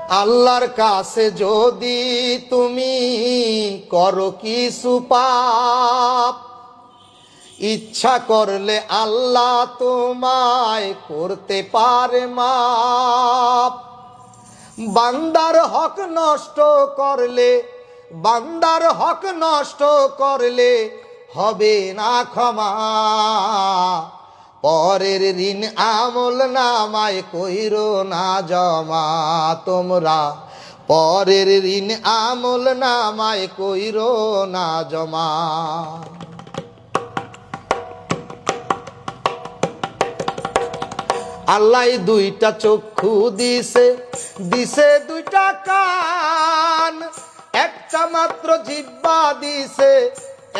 আল্লাহর কাছে যদি তুমি করো কিছু পাপ, ইচ্ছা করলে আল্লাহ তোমায় করতে পারে মাপ। বান্দার হক নষ্ট করলে, বান্দার হক নষ্ট করলে হবে না ক্ষমা। পরের ঋণ আমল নামায় কইরো না জমা তোমরা, পরের ঋণ আমল নামায় কইরো না জমা। আল্লাহ দুইটা চক্ষু দিছে, দিছে দুইটা কান, একটা মাত্র জিহ্বা দিছে,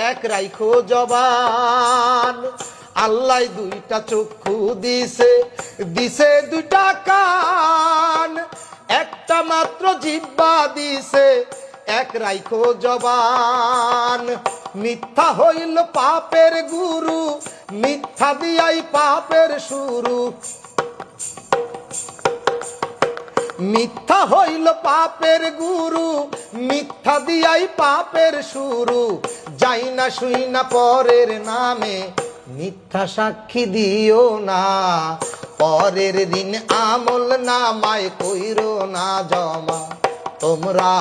এক রাইখো জবান। আল্লাহ দুইটা চক্ষু দিছে, দিছে দুইটা কান, একটা মাত্র জিহ্বা দিছে, এক রাইখো জবান। মিথ্যা হইল পাপের গুরু, মিথ্যা দিয়াই পাপের শুরু। মিথ্যা হইল পাপের গুরু, মিথ্যা দিয়াই পাপের শুরু। যাই না শুই না পরের নামে, মিথ্যা সাক্ষী দিও না। পরের ঋণ আমল নামায় কইরো না জমা তোমরা,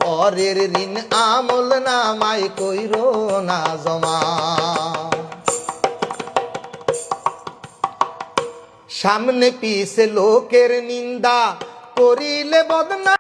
পরের ঋণ আমল নামায় কইরো না জমা। সামনে পিছে লোকের নিন্দা করিলে বদনাম,